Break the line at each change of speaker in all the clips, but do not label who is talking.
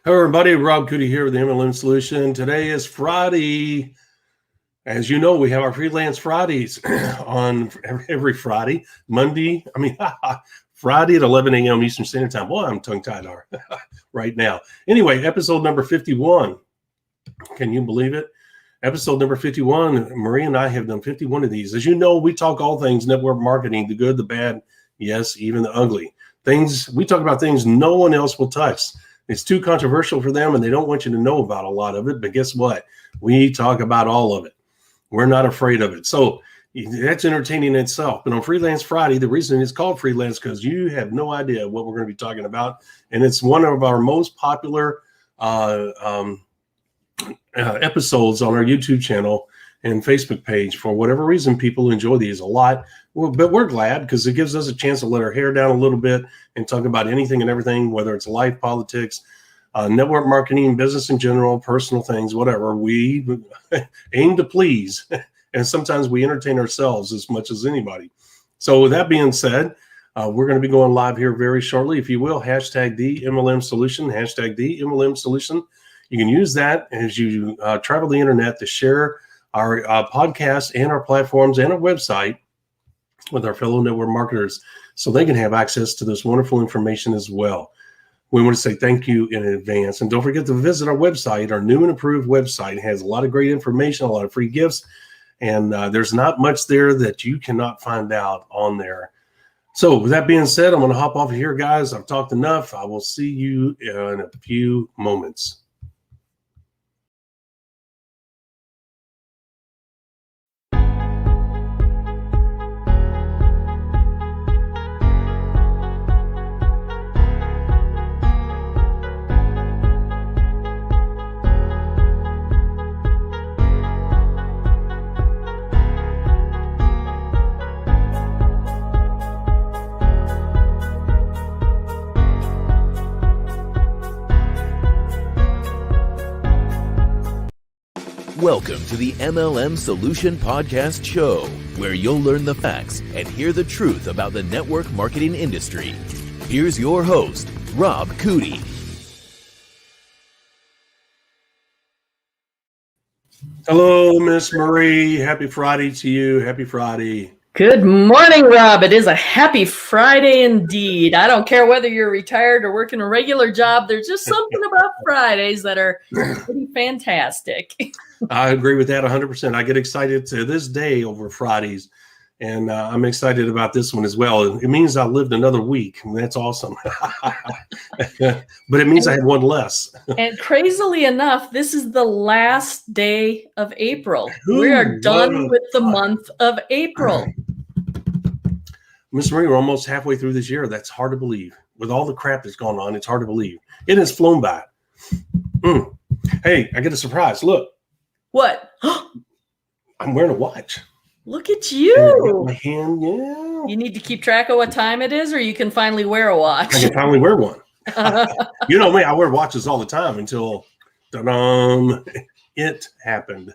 Hello, everybody. Rob Cootie here with the MLM Solution. Today is Friday. As you know, we have our Freelance Fridays on every Friday. Friday at 11 a.m. Eastern Standard Time. Boy, I'm tongue-tied right now. Anyway, episode number 51. Can you believe it? Episode number 51. Marie and I have done 51 of these. As you know, we talk all things network marketing, the good, the bad, yes, even the ugly. We talk about things no one else will touch. It's too controversial for them, and they don't want you to know about a lot of it. But guess what? We talk about all of it. We're not afraid of it. So that's entertaining in itself. But on Freelance Friday, the reason it's called Freelance because you have no idea what we're going to be talking about. And it's one of our most popular episodes on our YouTube channel and Facebook page. For whatever reason, people enjoy these a lot. But we're glad because it gives us a chance to let our hair down a little bit and talk about anything and everything, whether it's life, politics, network marketing, business in general, personal things, whatever. We aim to please. And sometimes we entertain ourselves as much as anybody. So with that being said, we're going to be going live here very shortly. If you will, hashtag the MLM Solution, hashtag the MLM Solution. You can use that as you travel the internet to share our podcast and our platforms and our website with our fellow network marketers so they can have access to this wonderful information as well. We want to say thank you in advance. And don't forget to visit our website. Our new and improved website has a lot of great information, a lot of free gifts, and there's not much there that you cannot find out on there. So with that being said, I'm going to hop off here, guys. I've talked enough. I will see you in a few moments.
Welcome to the MLM Solution Podcast Show, where you'll learn the facts and hear the truth about the network marketing industry. Here's your host, Rob Cootie.
Hello, Miss Marie. Happy Friday to you. Happy Friday.
Good morning, Rob. It is a happy Friday indeed. I don't care whether you're retired or working a regular job. There's just something about Fridays that are pretty fantastic.
I agree with that 100%. I get excited to this day over Fridays, and I'm excited about this one as well. It means I lived another week, and that's awesome. But it means I had one less.
And crazily enough, this is the last day of April. We are done with the month of April.
Miss Marie, we're almost halfway through this year. That's hard to believe. With all the crap that's going on, it's hard to believe. It has flown by. Hey, I get a surprise. Look.
What?
I'm wearing a watch.
Look at you.
My hand, yeah.
You need to keep track of what time it is, or you can finally wear a watch.
I can finally wear one. You know me, I wear watches all the time until it happened.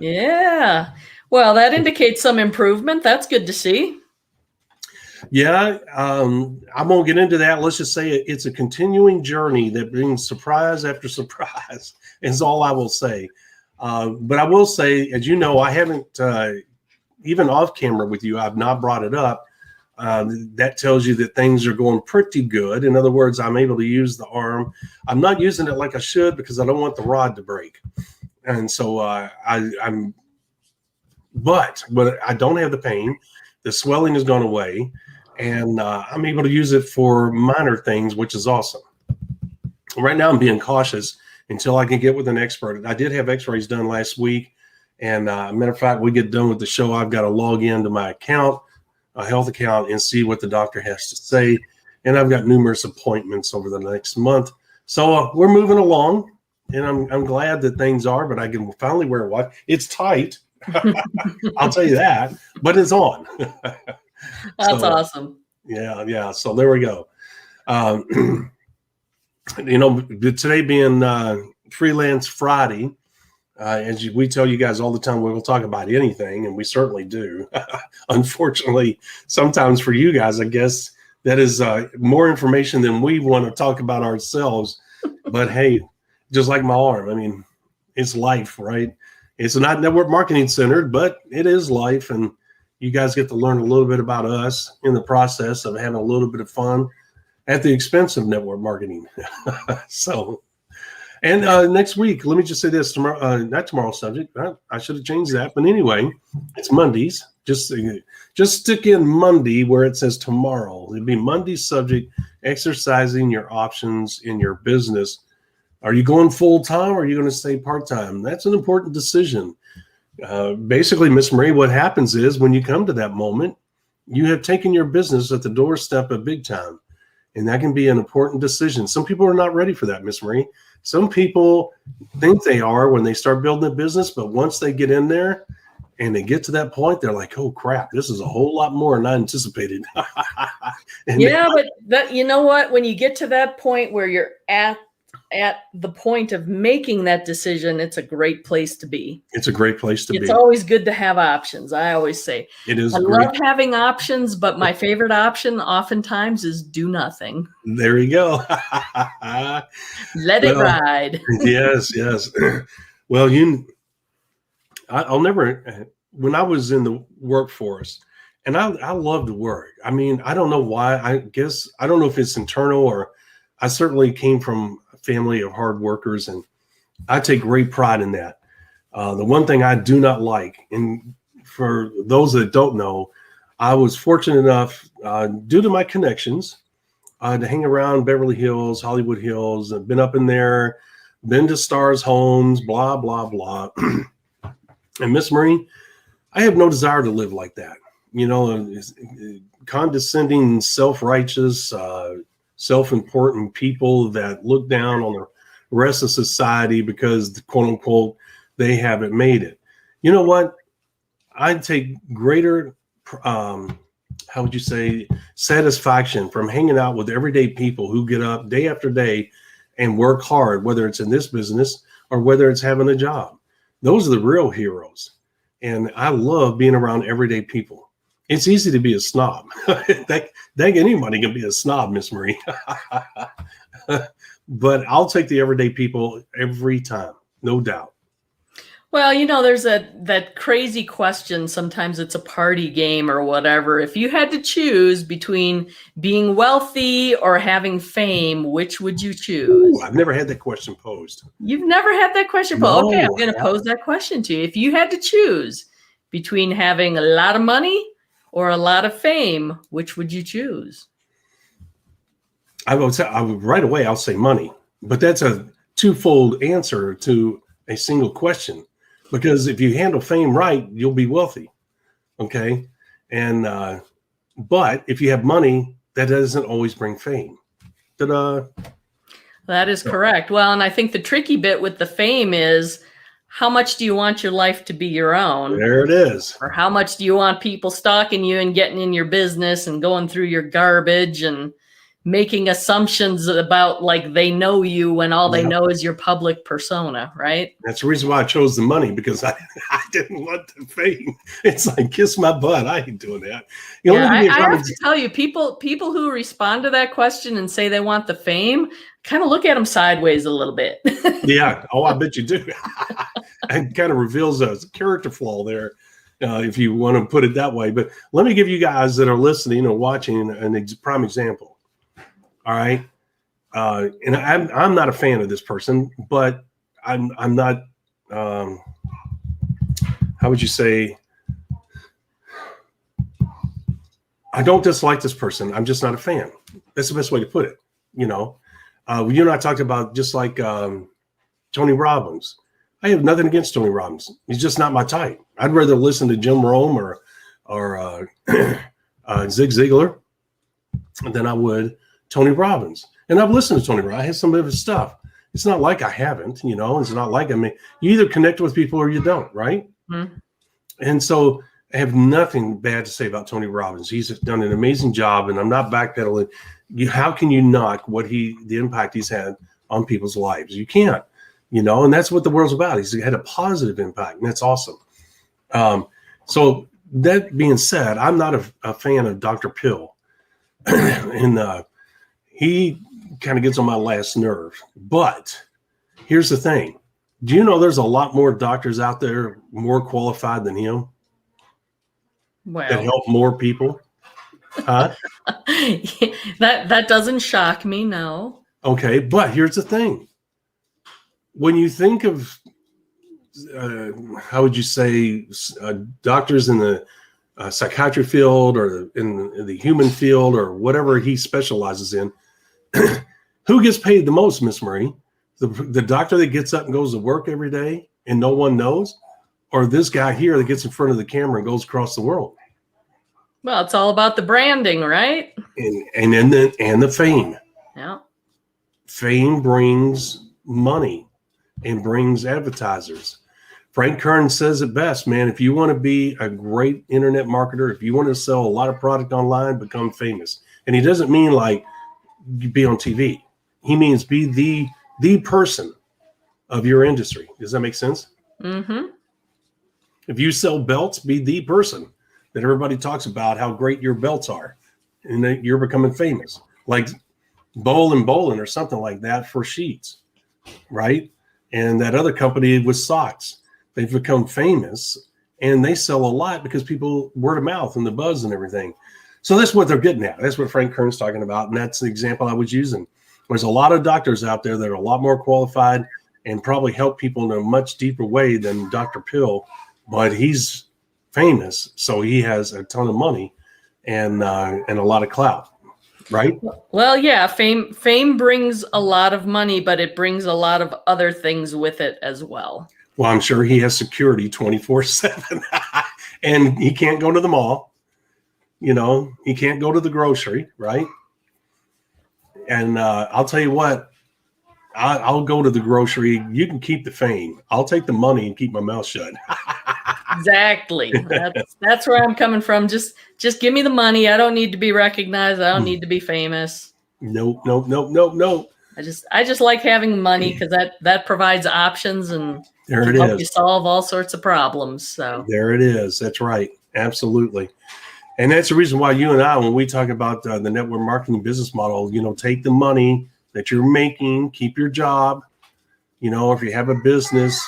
Yeah. Well, that indicates some improvement. That's good to see.
Yeah, I won't get into that. Let's just say it's a continuing journey that brings surprise after surprise, is all I will say. But I will say, as you know, I haven't, even off camera with you, I've not brought it up. That tells you that things are going pretty good. In other words, I'm able to use the arm. I'm not using it like I should because I don't want the rod to break. And so but I don't have the pain. The swelling has gone away, and I'm able to use it for minor things, which is awesome. Right now, I'm being cautious until I can get with an expert. I did have x-rays done last week, and matter of fact, we get done with the show, I've got to log into my account, a health account, and see what the doctor has to say. And I've got numerous appointments over the next month. So we're moving along, and I'm glad that things are, but I can finally wear a watch. It's tight. I'll tell you that, but it's on.
That's awesome.
Yeah. So there we go. Today being Freelance Friday, as we tell you guys all the time, we will talk about anything, and we certainly do. Unfortunately, sometimes for you guys, I guess that is more information than we want to talk about ourselves. But hey, just like my arm, I mean, it's life, right? It's not network marketing centered, but it is life. And you guys get to learn a little bit about us in the process of having a little bit of fun at the expense of network marketing. So, and next week, let me just say this, tomorrow, not tomorrow's subject. I should have changed that. But anyway, it's Mondays. Just stick in Monday where it says tomorrow. It'd be Monday's subject, exercising your options in your business. Are you going full time or are you going to stay part time? That's an important decision. Basically, Miss Marie, what happens is when you come to that moment, you have taken your business at the doorstep of big time. And that can be an important decision. Some people are not ready for that, Miss Marie. Some people think they are when they start building a business, but once they get in there and they get to that point, they're like, oh crap, this is a whole lot more than I anticipated.
Yeah, but that, you know what? When you get to that point where you're at the point of making that decision, it's a great place to be.
It's a great place to be.
It's always good to have options. I always say
it is.
I love having options, but my favorite option oftentimes is do nothing.
There you go.
Let it ride.
Yes. Well, I'll never, when I was in the workforce, and I love to work. I mean, I don't know why. I guess, I don't know if it's internal or I certainly came from a family of hard workers, and I take great pride in that. The one thing I do not like, and for those that don't know, I was fortunate enough, due to my connections, to hang around Beverly Hills, Hollywood Hills. I've been up in there, been to stars' homes, blah, blah, blah. And Miss Marie, I have no desire to live like that. You know, condescending, self-righteous, self-important people that look down on the rest of society because, quote unquote, they haven't made it. You know what? I take greater, how would you say, satisfaction from hanging out with everyday people who get up day after day and work hard, whether it's in this business or whether it's having a job. Those are the real heroes. And I love being around everyday people. It's easy to be a snob. Anybody can be a snob, Miss Marie. But I'll take the everyday people every time, no doubt.
Well, you know, there's that crazy question. Sometimes it's a party game or whatever. If you had to choose between being wealthy or having fame, which would you choose?
Ooh, I've never had that question posed.
You've never had that question posed?
No,
okay, I'm going to pose that question to you. If you had to choose between having a lot of money or a lot of fame, which would you choose?
I would right away, I'll say money. But that's a twofold answer to a single question. Because if you handle fame right, you'll be wealthy. Okay. And, but if you have money, that doesn't always bring fame. Ta-da.
That is correct. Well, and I think the tricky bit with the fame is how much do you want your life to be your own?
There it is.
Or how much do you want people stalking you and getting in your business and going through your garbage and making assumptions about like they know you when all they know is your public persona, right?
That's the reason why I chose the money, because I didn't want the fame. It's like, kiss my butt. I ain't doing that.
I have to tell you, people who respond to that question and say they want the fame, kind of look at them sideways a little bit.
Yeah. Oh, I bet you do. It kind of reveals a character flaw there, if you want to put it that way. But let me give you guys that are listening or watching a prime example. All right. And I'm not a fan of this person, but I'm not, how would you say? I don't dislike this person. I'm just not a fan. That's the best way to put it. You know, you and I talked about just like Tony Robbins. I have nothing against Tony Robbins. He's just not my type. I'd rather listen to Jim Rome or Zig Ziglar than I would Tony Robbins. And I've listened to Tony Robbins. I have some of his stuff. It's not like I haven't, you know, it's not like, I mean, you either connect with people or you don't, right? Mm-hmm. And so I have nothing bad to say about Tony Robbins. He's done an amazing job, and I'm not backpedaling. How can you knock the impact he's had on people's lives? You can't, you know, and that's what the world's about. He's had a positive impact, and that's awesome. So that being said, I'm not a fan of Dr. Pill. And he kind of gets on my last nerve. But here's the thing. Do you know there's a lot more doctors out there more qualified than him that
Well,
help more people? Huh?
that doesn't shock me. No.
Okay, but here's the thing. When you think of, how would you say, doctors in the psychiatry field or in the human field or whatever he specializes in, who gets paid the most, Miss Marie? The doctor that gets up and goes to work every day and no one knows? Or this guy here that gets in front of the camera and goes across the world?
Well, it's all about the branding, right?
And then the fame.
Yeah.
Fame brings money and brings advertisers. Frank Kern says it best, man. If you want to be a great internet marketer, if you want to sell a lot of product online, become famous. And he doesn't mean like be on TV. He means be the person of your industry. Does that make sense?
Mm-hmm.
If you sell belts, be the person that everybody talks about how great your belts are, and that you're becoming famous, like Bowl & Bolin or something like that for sheets, right? And that other company with socks, they've become famous and they sell a lot because people word of mouth and the buzz and everything. So that's what they're getting at. That's what Frank Kern's talking about. And that's the example I was using. There's a lot of doctors out there that are a lot more qualified and probably help people in a much deeper way than Dr. Pill, but he's famous. So he has a ton of money and a lot of clout, right?
Well, yeah, fame brings a lot of money, but it brings a lot of other things with it as well.
Well, I'm sure he has security 24/7 and he can't go to the mall. You know, he can't go to the grocery, right? And I'll tell you what, I'll go to the grocery. You can keep the fame. I'll take the money and keep my mouth shut.
Exactly. That's where I'm coming from. Just give me the money. I don't need to be recognized. I don't need to be famous.
Nope.
I just like having money because that provides options and
There
can
it
help
is.
you solve all sorts of problems. So
There it is. That's right. Absolutely. And that's the reason why you and I, when we talk about the network marketing business model, you know, take the money that you're making, keep your job, you know, if you have a business,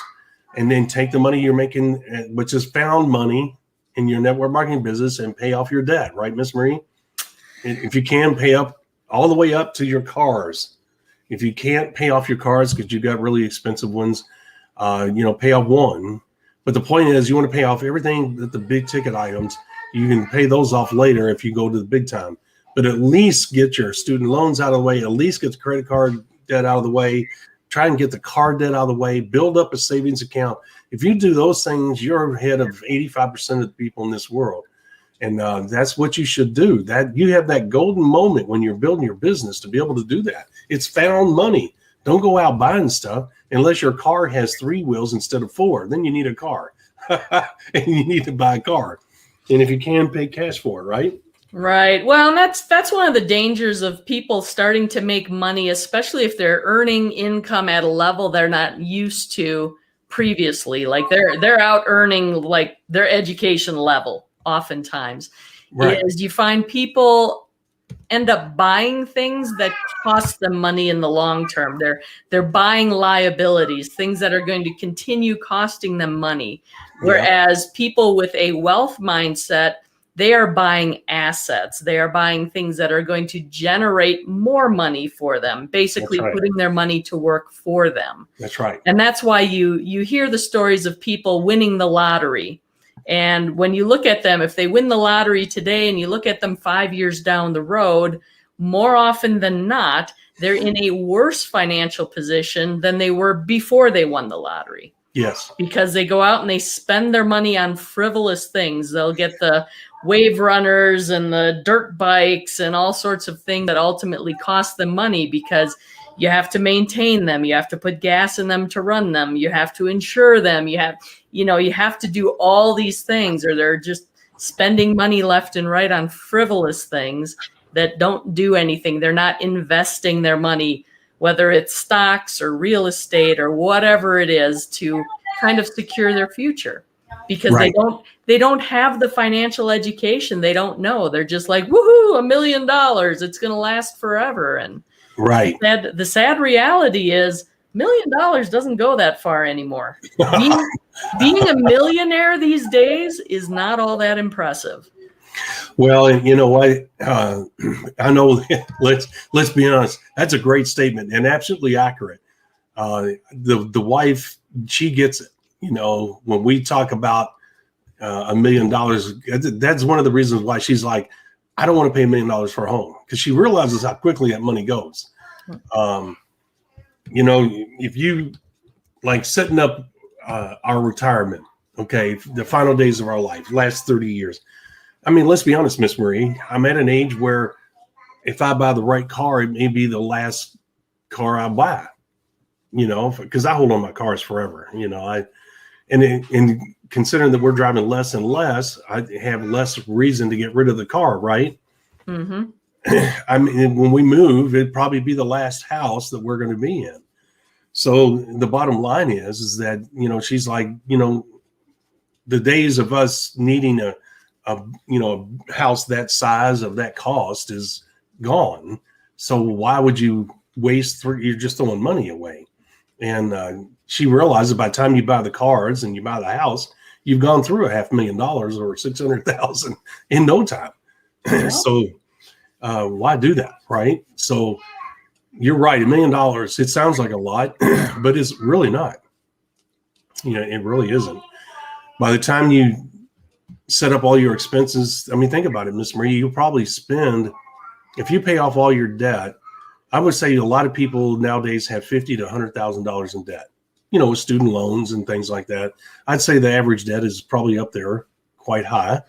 and then take the money you're making, which is found money in your network marketing business, and pay off your debt. Right, Miss Marie? If you can, pay up all the way up to your cars. If you can't pay off your cars because you got really expensive ones, you know, pay off one. But the point is, you want to pay off everything that the big ticket items. You can pay those off later if you go to the big time. But at least get your student loans out of the way. At least get the credit card debt out of the way. Try and get the car debt out of the way. Build up a savings account. If you do those things, you're ahead of 85% of the people in this world. And that's what you should do. That you have that golden moment when you're building your business to be able to do that. It's found money. Don't go out buying stuff unless your car has 3 wheels instead of 4. Then you need a car, and you need to buy a car. And if you can, pay cash for it, right?
right. Well, and that's one of the dangers of people starting to make money, especially if they're earning income at a level they're not used to previously. Like they're out earning like their education level oftentimes.
Right.
Is you find people end up buying things that cost them money in the long term. They're buying liabilities, things that are going to continue costing them money. Whereas people with a wealth mindset, they are buying assets. They are buying things that are going to generate more money for them, basically
That's right.
putting their money to work for them.
That's right.
And that's why you hear the stories of people winning the lottery. And when you look at them, if they win the lottery today and you look at them 5 years down the road, more often than not, they're in a worse financial position than they were before they won the lottery.
Yes.
Because they go out and they spend their money on frivolous things. They'll get the wave runners and the dirt bikes and all sorts of things that ultimately cost them money because you have to maintain them. You have to put gas in them to run them. You have to insure them. You have to do all these things, or they're just spending money left and right on frivolous things that don't do anything. They're not investing their money, whether it's stocks or real estate or whatever it is, to kind of secure their future, because
Right.
they don't have the financial education. They don't know. They're just like, woohoo, $1 million. It's going to last forever. And
Right.
The sad reality is $1 million doesn't go that far anymore. Being a millionaire these days is not all that impressive.
Well, and you know what? I know. Let's be honest. That's a great statement and absolutely accurate. The wife, she gets it. You know, when we talk about $1 million, that's one of the reasons why she's like, I don't want to pay $1 million for a home, because she realizes how quickly that money goes. You know, if you like setting up our retirement, okay, the final days of our life, last 30 years. I mean, let's be honest, Miss Marie, I'm at an age where if I buy the right car, it may be the last car I buy, you know, because I hold on my cars forever, you know, and considering that we're driving less and less, I have less reason to get rid of the car. Right.
Mm-hmm.
I mean, when we move, it'd probably be the last house that we're going to be in. So the bottom line is that, you know, she's like, you know, the days of us needing a house that size of that cost is gone. So why would you waste? You're just throwing money away. And she realizes by the time you buy the cars and you buy the house, you've gone through $500,000 or $600,000 in no time. Yeah. So why do that, right? So you're right, $1 million. It sounds like a lot, but it's really not. You know, it really isn't. By the time you set up all your expenses, I mean, think about it, Miss Marie. You'll probably spend, if you pay off all your debt, I would say a lot of people nowadays have $50,000 to $100,000 in debt, you know, with student loans and things like that. I'd say the average debt is probably up there quite high.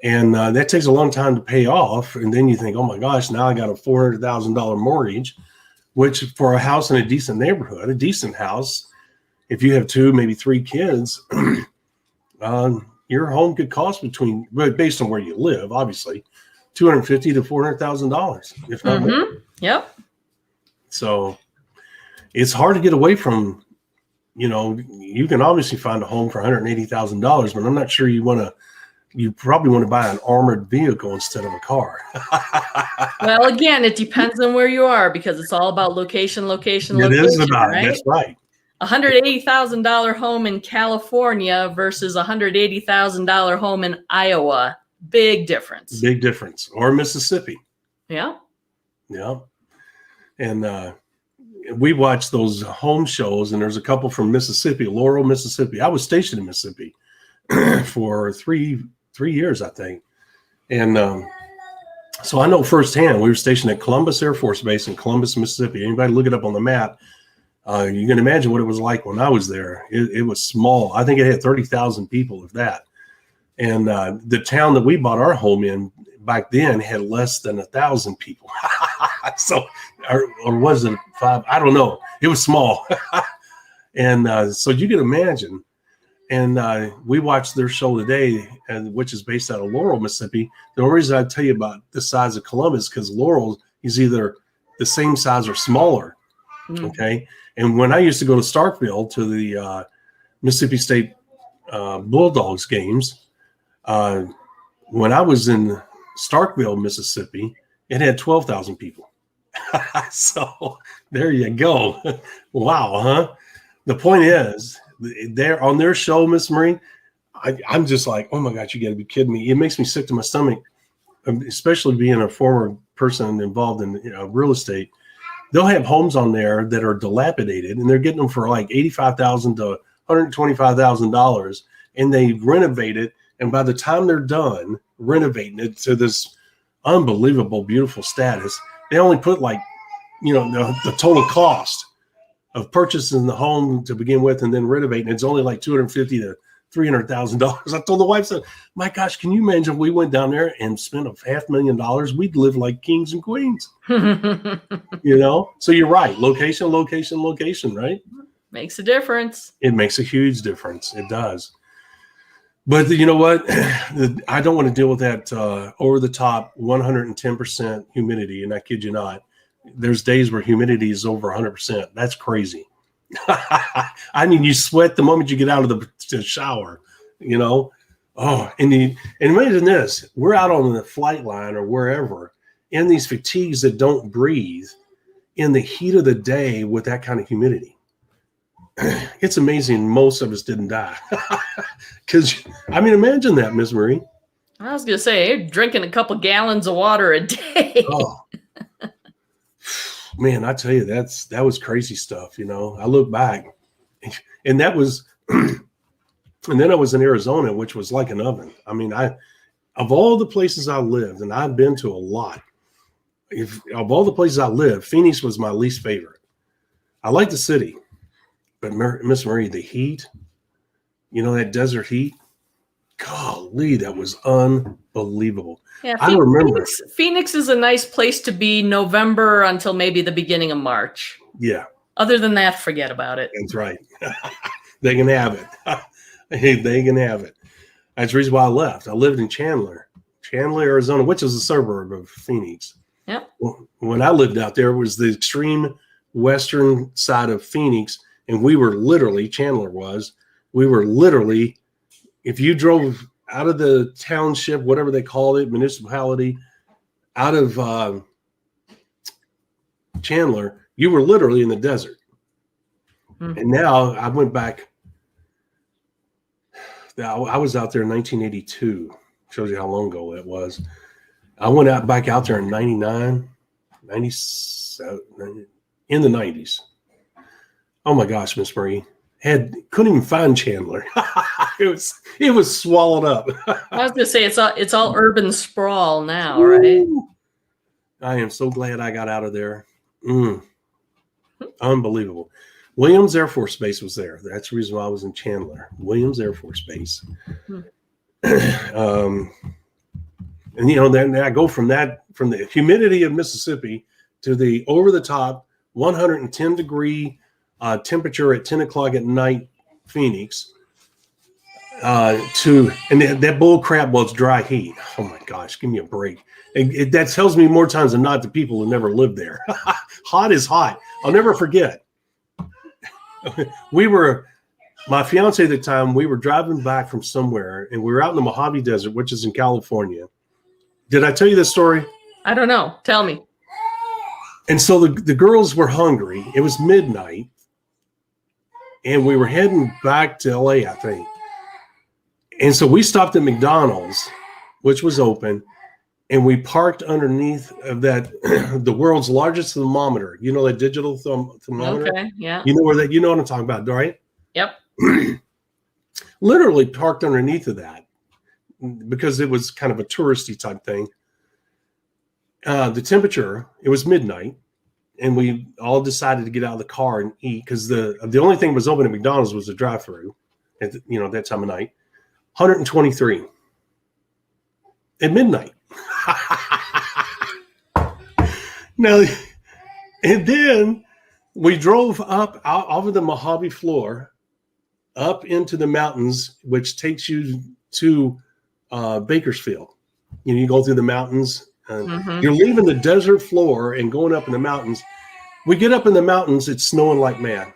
And that takes a long time to pay off. And then you think, oh my gosh, now I got a $400,000 mortgage, which for a house in a decent neighborhood, a decent house, if you have 2, maybe 3 kids, your home could cost but based on where you live, obviously, $250,000 to $400,000, if not more.
Yep.
So it's hard to get away from, you know, you can obviously find a home for $180,000, but I'm not sure you probably want to buy an armored vehicle instead of a car.
Well, again, it depends on where you are, because it's all about location.
It is about, right? That's right.
$180,000 home in California versus $180,000 home in Iowa. Big difference.
Big difference. Or Mississippi.
Yeah.
Yeah. And we watch those home shows, and there's a couple from Mississippi, Laurel, Mississippi. I was stationed in Mississippi for three years, I think. And so I know firsthand. We were stationed at Columbus Air Force Base in Columbus, Mississippi. Anybody look it up on the map, you can imagine what it was like when I was there. It was small. I think it had 30,000 people, if that. And the town that we bought our home in back then had less than 1,000 people. So, or was it 5? I don't know. It was small. And so you can imagine. And we watched their show today, which is based out of Laurel, Mississippi. The only reason I tell you about the size of Columbus, because Laurel is either the same size or smaller. Okay. And when I used to go to Starkville to the Mississippi State Bulldogs games, when I was in Starkville, Mississippi, it had 12,000 people. So there you go. Wow, huh? The point is, they're on their show, Miss Marie. I'm just like, oh my gosh, you got to be kidding me. It makes me sick to my stomach, especially being a former person involved in real estate. They'll have homes on there that are dilapidated, and they're getting them for like $85,000 to $125,000, and they renovate it. And by the time they're done renovating it to this unbelievable, beautiful status, they only put like, the total cost of purchasing the home to begin with and then renovating. It's only like $250,000 to $300,000. I told the wife, said, my gosh, can you imagine if we went down there and spent $500,000? We'd live like kings and queens, So you're right. Location, right?
Makes a difference.
It makes a huge difference. It does. But you know what? I don't want to deal with that over the top 110% humidity. And I kid you not, there's days where humidity is over 100%. That's crazy. I mean, you sweat the moment you get out of the shower, Oh, and imagine this. We're out on the flight line or wherever in these fatigues that don't breathe in the heat of the day with that kind of humidity. It's amazing most of us didn't die. Because, I mean, imagine that, Miss Marie.
I was gonna say, you're drinking a couple gallons of water a day.
Oh, man, I tell you, that was crazy stuff. You know, I look back, and that was, and then I was in Arizona, which was like an oven. I mean, of all the places I lived, and I've been to a lot, of all the places I lived, Phoenix was my least favorite. I like the city, but Miss Marie, the heat, you know, that desert heat, golly, that was unbelievable.
Yeah,
I remember.
Phoenix is a nice place to be November until maybe the beginning of March.
Yeah.
Other than that, forget about it.
That's right. They can have it. They can have it. That's the reason why I left. I lived in Chandler, Arizona, which is a suburb of Phoenix.
Yep.
When I lived out there, it was the extreme western side of Phoenix, and we were literally, Chandler was, if you drove out of the township, whatever they called it, municipality, out of Chandler, you were literally in the desert. Mm-hmm. And now I went back. I was out there in 1982. Shows you how long ago that was. I went back out there in 99, 97, in the 90s. Oh my gosh, Miss Marie. Couldn't even find Chandler. It was swallowed up.
I was gonna say it's all urban sprawl now, right?
I am so glad I got out of there. Unbelievable. Williams Air Force Base was there. That's the reason why I was in Chandler. Williams Air Force Base. And you know, then I go from the humidity of Mississippi to the over the top 110 degree temperature at 10 o'clock at night, Phoenix, and that bull crap was dry heat. Oh my gosh, give me a break. That tells me more times than not the people who never lived there. Hot is hot. I'll never forget. My fiance at the time, we were driving back from somewhere, and we were out in the Mojave Desert, which is in California. Did I tell you this story?
I don't know. Tell me.
And so the girls were hungry. It was midnight. And we were heading back to LA, I think. And so we stopped at McDonald's, which was open, and we parked underneath of that, the world's largest thermometer. You know, that digital thermometer?
Okay, yeah.
You know what I'm talking about, right?
Yep.
Literally parked underneath of that because it was kind of a touristy type thing. The temperature, it was midnight. And we all decided to get out of the car and eat because the only thing that was open at McDonald's was the drive-through at that time of night. 123 at midnight. Now, and then we drove up off of the Mojave floor up into the mountains, which takes you to Bakersfield. You go through the mountains. You're leaving the desert floor and going up in the mountains. We get up in the mountains, it's snowing like mad.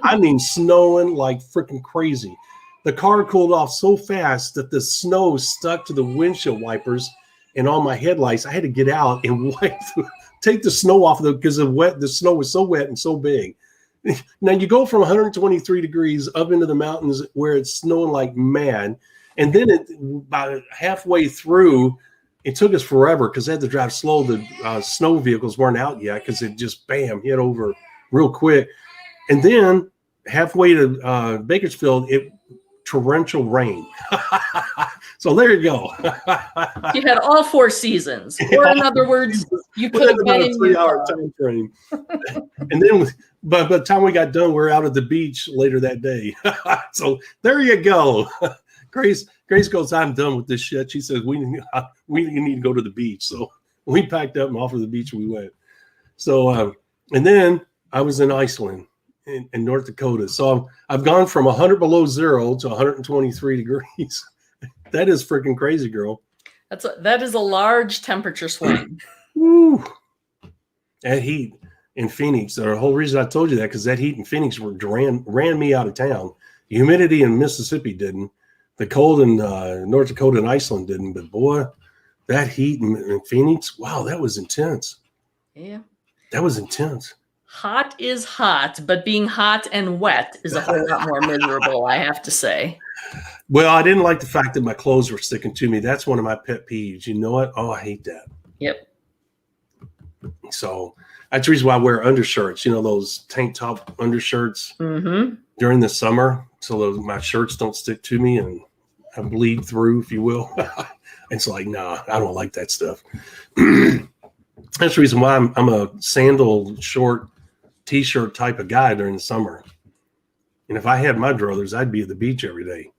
I mean, snowing like freaking crazy. The car cooled off so fast that the snow stuck to the windshield wipers and on my headlights. I had to get out and take the snow off of because the snow was so wet and so big. Now you go from 123 degrees up into the mountains where it's snowing like mad. And then about halfway through, it took us forever because I had to drive slow. The snow vehicles weren't out yet because it just, bam, hit over real quick. And then halfway to Bakersfield, torrential rain. So there you go. You
had all four seasons. Or in other words, you could have been in a
3-hour time frame. And then by the time we got done, we're out at the beach later that day. So there you go. Grace goes, I'm done with this shit. She says, we need to go to the beach. So we packed up and off of the beach we went. So, and then I was in Iceland in North Dakota. So I've gone from 100 below zero to 123 degrees. That is freaking crazy, girl.
That is a large temperature swing.
Woo. That heat in Phoenix, the whole reason I told you that, because that heat in Phoenix ran me out of town. The humidity in Mississippi didn't. The cold in North Dakota and Iceland didn't. But boy, that heat in Phoenix, wow, that was intense.
Yeah.
That was intense.
Hot is hot, but being hot and wet is a whole lot more miserable, I have to say.
Well, I didn't like the fact that my clothes were sticking to me. That's one of my pet peeves. You know what? Oh, I hate that.
Yep.
So that's the reason why I wear undershirts, those tank top undershirts
Mm-hmm.
during the summer. So my shirts don't stick to me and I bleed through, if you will. It's like, nah, I don't like that stuff. That's the reason why I'm a sandal short t-shirt type of guy during the summer. And if I had my druthers, I'd be at the beach every day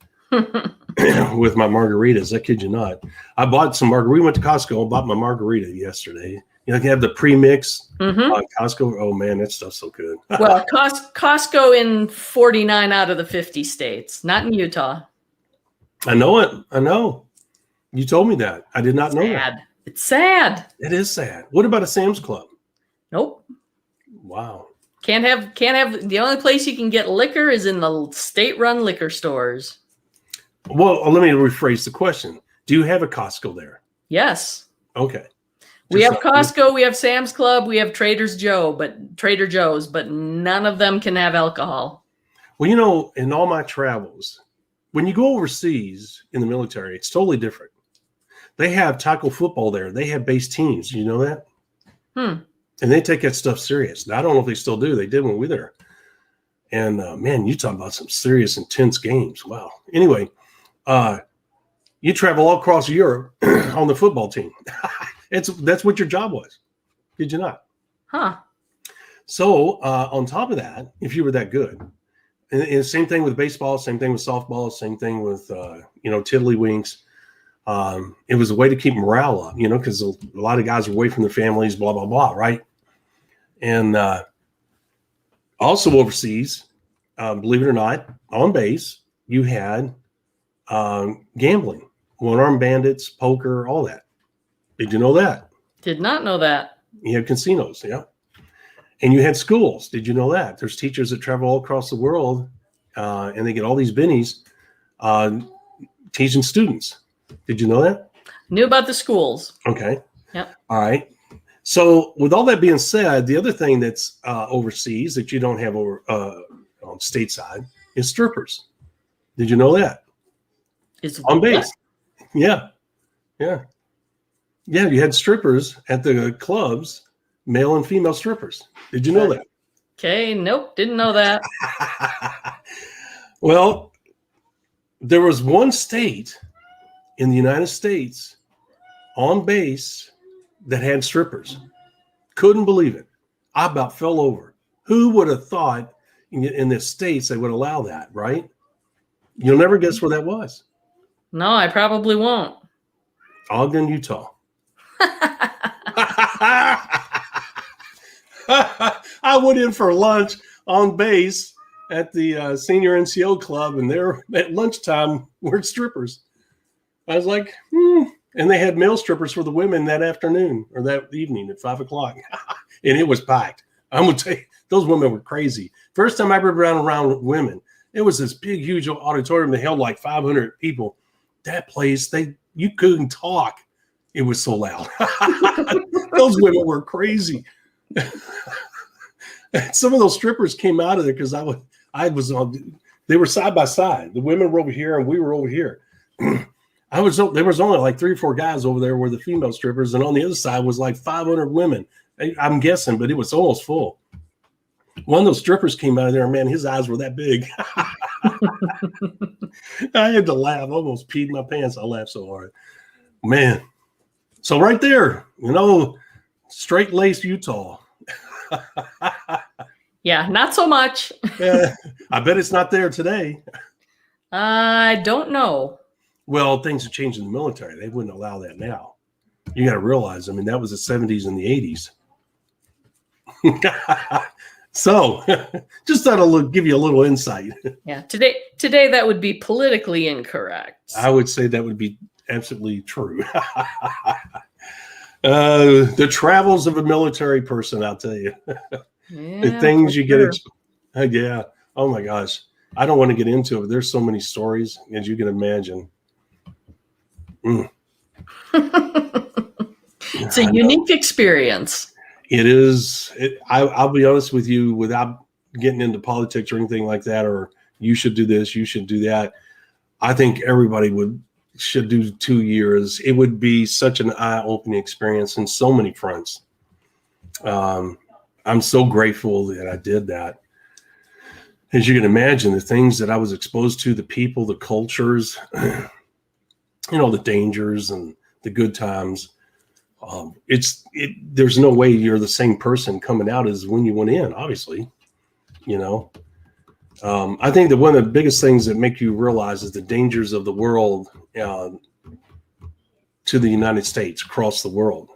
with my margaritas. I kid you not. I bought some margarita. We went to Costco and bought my margarita yesterday. You have the pre-mix
Mm-hmm.
Costco. Oh man, that stuff's so good.
Well, Costco in 49 out of the 50 states, not in Utah.
I know it. I know. You told me that. I did not know that.
Sad. It's sad.
It is sad. What about a Sam's Club?
Nope.
Wow.
Can't have the only place you can get liquor is in the state-run liquor stores.
Well, let me rephrase the question. Do you have a Costco there?
Yes.
Okay.
We
Just
have Costco, we have Sam's Club, we have Trader Joe's, but none of them can have alcohol.
Well, in all my travels, when you go overseas in the military, it's totally different. They have tackle football there. They have base teams. You know that? And they take that stuff serious. Now, I don't know if they still do. They did when we were there. And man, you talk about some serious, intense games. Wow. Anyway, you travel all across Europe on the football team. That's what your job was. Did you not?
Huh.
So on top of that, if you were that good, and same thing with baseball, same thing with softball, same thing with tiddlywinks. It was a way to keep morale up, because a lot of guys are away from their families, blah, blah, blah, right? And also overseas, believe it or not, on base, you had gambling, one-armed bandits, poker, all that. Did you know that?
Did not know that.
You had casinos, yeah. And you had schools. Did you know that? There's teachers that travel all across the world, and they get all these bennies teaching students. Did you know that?
Knew about the schools.
Okay.
Yep.
All right. So with all that being said, the other thing that's overseas that you don't have over on stateside is strippers. Did you know that?
Is
On base.
what?
Yeah. Yeah. Yeah. You had strippers at the clubs, male and female strippers. Did you know that?
Okay. Nope. Didn't know that.
Well, there was one state in the United States on base that had strippers. Couldn't believe it. I about fell over. Who would have thought in the States they would allow that, right? You'll never guess where that was.
No, I probably won't.
Ogden, Utah. I went in for lunch on base at the senior NCO club, and there at lunchtime were strippers. I was like, And they had male strippers for the women that afternoon or that evening at 5 o'clock. And it was packed. I'm going to tell you, those women were crazy. First time I ever been around women, it was this big, huge auditorium that held like 500 people. That place, you couldn't talk. It was so loud. Those women were crazy. Some of those strippers came out of there because I was on. They were side by side. The women were over here and we were over here. There was only like 3 or 4 guys over there were the female strippers, and on the other side was like 500 women. I'm guessing, but it was almost full. One of those strippers came out of there, and man, his eyes were that big. I had to laugh. I almost peed my pants. I laughed so hard. Man. So right there, straight-laced Utah.
Yeah, not so much.
I bet it's not there today.
I don't know.
Well, things have changed in the military. They wouldn't allow that now. You got to realize, that was the 70s and the 80s. So just thought I'd give you a little insight.
Yeah, today that would be politically incorrect.
I would say that would be absolutely true. The travels of a military person, I'll tell you. The things you get. Yeah. Oh my gosh. I don't want to get into it. There's so many stories, as you can imagine.
It's a unique experience.
It is. I'll be honest with you, without getting into politics or anything like that, or you should do this, you should do that. I think everybody should do 2 years. It would be such an eye-opening experience in so many fronts. I'm so grateful that I did that. As you can imagine, the things that I was exposed to, the people, the cultures, the dangers and the good times. There's no way you're the same person coming out as when you went in, obviously. I think that one of the biggest things that make you realize is the dangers of the world to the United States, across the world.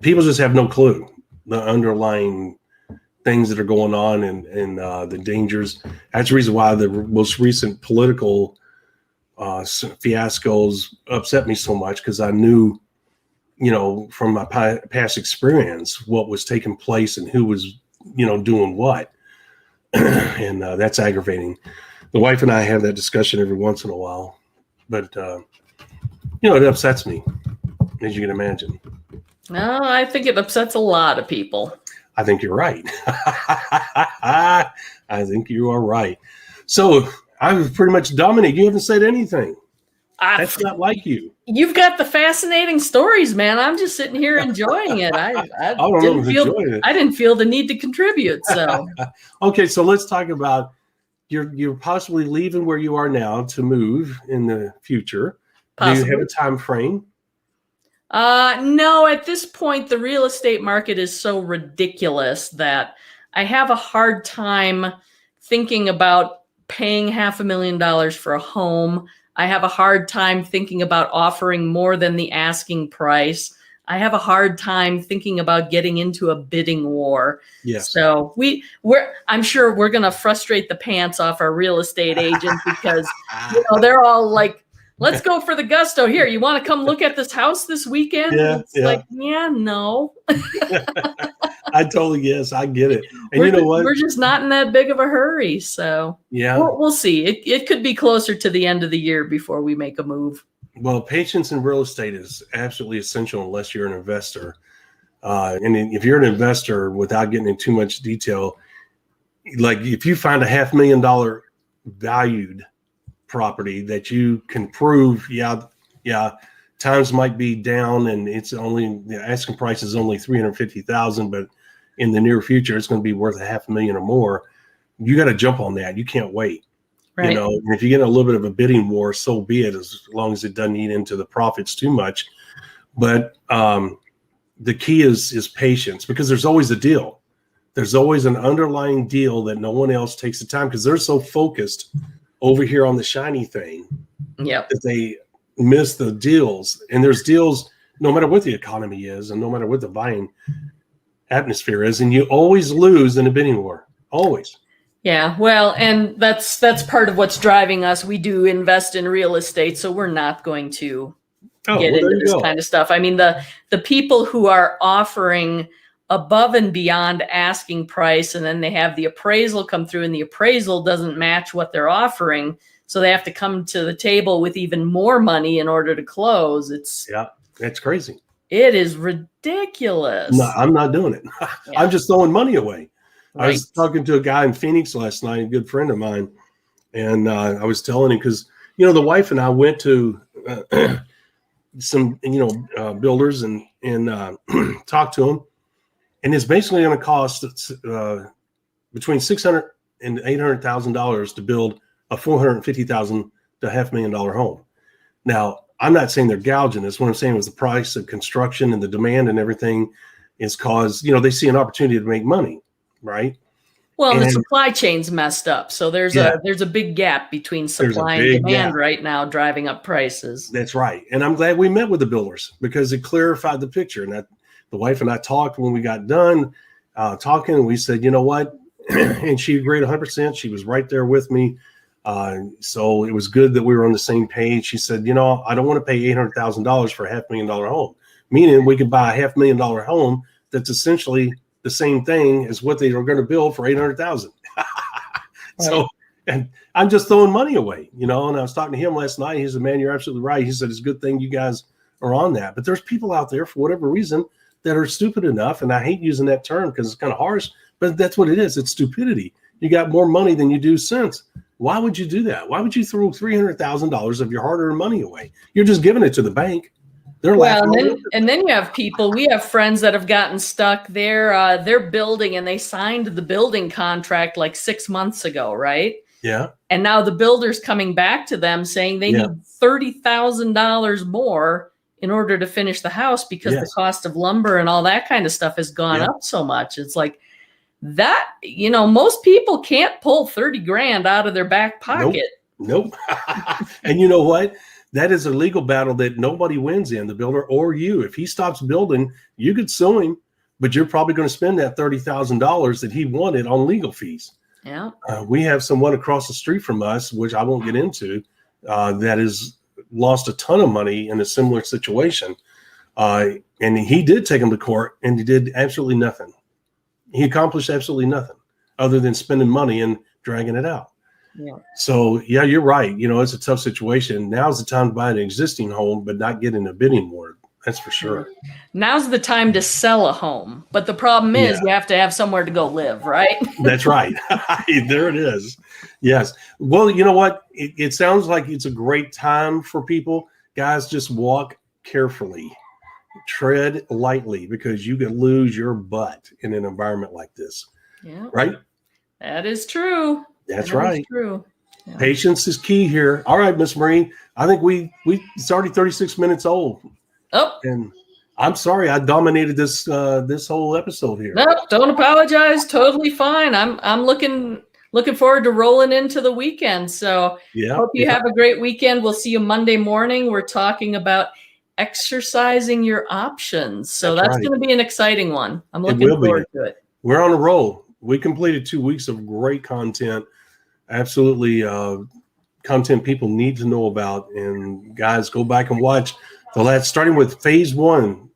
People just have no clue the underlying things that are going on and the dangers. That's the reason why the most recent political fiascos upset me so much, because I knew, from my past experience, what was taking place and who was, doing what. And that's aggravating. The wife and I have that discussion every once in a while, but it upsets me, as you can imagine.
No, I think it upsets a lot of people.
I think you're right. I think you are right. So I've pretty much dominated. You haven't said anything. That's not like you.
You've got the fascinating stories, man. I'm just sitting here enjoying it. I didn't feel the need to contribute. So
okay, so let's talk about you're possibly leaving where you are now to move in the future. Possibly. Do you have a time frame?
No, at this point, the real estate market is so ridiculous that I have a hard time thinking about paying $500,000 for a home. I have a hard time thinking about offering more than the asking price. I have a hard time thinking about getting into a bidding war.
Yes.
So I'm sure we're going to frustrate the pants off our real estate agents because they're all like, let's go for the gusto here. You want to come look at this house this weekend? Like, no.
I totally guess. I get it. And
we're just not in that big of a hurry. So
yeah,
we'll see. It could be closer to the end of the year before we make a move.
Well, patience in real estate is absolutely essential unless you're an investor. And if you're an investor, without getting into too much detail, like if you find a $500,000 valued property that you can prove, times might be down and it's only the asking price is only $350,000, but in the near future it's going to be worth $500,000 or more. You got to jump on that. You can't wait. Right. And if you get in a little bit of a bidding war, so be it, as long as it doesn't eat into the profits too much. But the key is patience, because there's always a deal. There's always an underlying deal that no one else takes the time, because they're so focused over here on the shiny thing that they miss the deals. And there's deals no matter what the economy is and no matter what the buying atmosphere is. And you always lose in a bidding war. Always.
Yeah, well, and that's part of what's driving us. We do invest in real estate, so we're not going to get into this kind of stuff. I mean, the people who are offering above and beyond asking price, and then they have the appraisal come through and the appraisal doesn't match what they're offering, so they have to come to the table with even more money in order to close.
That's crazy.
It is ridiculous.
No, I'm not doing it. I'm just throwing money away. Right. I was talking to a guy in Phoenix last night, a good friend of mine, and I was telling him, because the wife and I went to some builders and talked to them, and it's basically going to cost between $600,000 and $800,000 to build a $450,000 to $500,000 home. Now, I'm not saying they're gouging this. What I'm saying was the price of construction and the demand and everything is caused. they see an opportunity to make money. Right.
Well, the supply chain's messed up. So there's a big gap between supply and demand right now, driving up prices.
That's right. And I'm glad we met with the builders, because it clarified the picture. And the wife and I talked when we got done talking, and we said, you know what? And she agreed 100%. She was right there with me. So it was good that we were on the same page. She said, I don't want to pay $800,000 for a $500,000 home, meaning we could buy a $500,000 home that's essentially the same thing as what they are going to build for $800,000. So, and I'm just throwing money away, and I was talking to him last night. He said, man, you're absolutely right. He said, it's a good thing you guys are on that. But there's people out there, for whatever reason, that are stupid enough, and I hate using that term because it's kind of harsh, but that's what it is. It's stupidity. You got more money than you do sense. Why would you do that? Why would you throw $300,000 of your hard-earned money away? You're just giving it to the bank. They're laughing.
And then you have people. We have friends that have gotten stuck. They're building, and they signed the building contract like 6 months ago, right?
Yeah.
And now the builder's coming back to them saying they need $30,000 more in order to finish the house because the cost of lumber and all that kind of stuff has gone up so much. It's like that, most people can't pull 30 grand out of their back pocket.
Nope. And you know what? That is a legal battle that nobody wins in, the builder or you. If he stops building, you could sue him, but you're probably going to spend that $30,000 that he wanted on legal fees.
Yeah.
We have someone across the street from us, which I won't get into, that has lost a ton of money in a similar situation. And he did take him to court, and he did absolutely nothing. He accomplished absolutely nothing other than spending money and dragging it out.
Yeah.
So, yeah, you're right. It's a tough situation. Now's the time to buy an existing home, but not get in a bidding war. That's for sure.
Now's the time to sell a home. But the problem is you have to have somewhere to go live, right?
That's right. There it is. Yes. Well, you know what? It sounds like it's a great time for people. Guys, just walk carefully. Tread lightly because you could lose your butt in an environment like this. Yeah. Right?
That is true.
That's right.
True. Yeah.
Patience is key here. All right, Miss Marie. I think it's already 36 minutes old.
Oh.
And I'm sorry I dominated this whole episode here.
No, don't apologize. Totally fine. I'm looking forward to rolling into the weekend. So hope you have a great weekend. We'll see you Monday morning. We're talking about exercising your options. So that's going to be an exciting one. I'm looking forward to it.
We're on a roll. We completed 2 weeks of great content. Absolutely content people need to know about. And guys, go back and watch starting with phase 1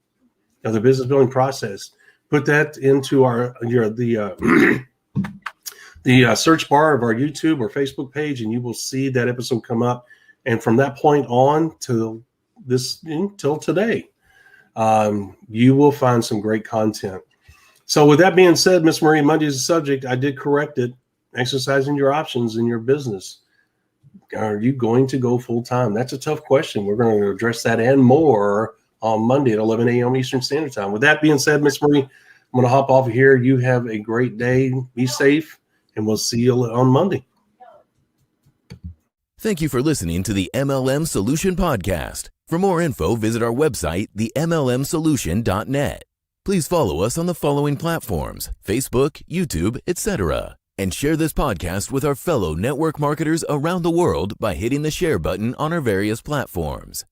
of the business building process. Put that into the search bar of our YouTube or Facebook page, and you will see that episode come up. And from that point on till today, you will find some great content. So with that being said, Miss Marie, Monday's the subject. I did correct it. Exercising your options in your business. Are you going to go full time? That's a tough question. We're going to address that and more on Monday at 11 a.m. Eastern Standard Time. With that being said, Miss Marie, I'm going to hop off of here. You have a great day. Be safe, and we'll see you on Monday.
Thank you for listening to the MLM Solution Podcast. For more info, visit our website, themlmsolution.net. Please follow us on the following platforms: Facebook, YouTube, etc. And share this podcast with our fellow network marketers around the world by hitting the share button on our various platforms.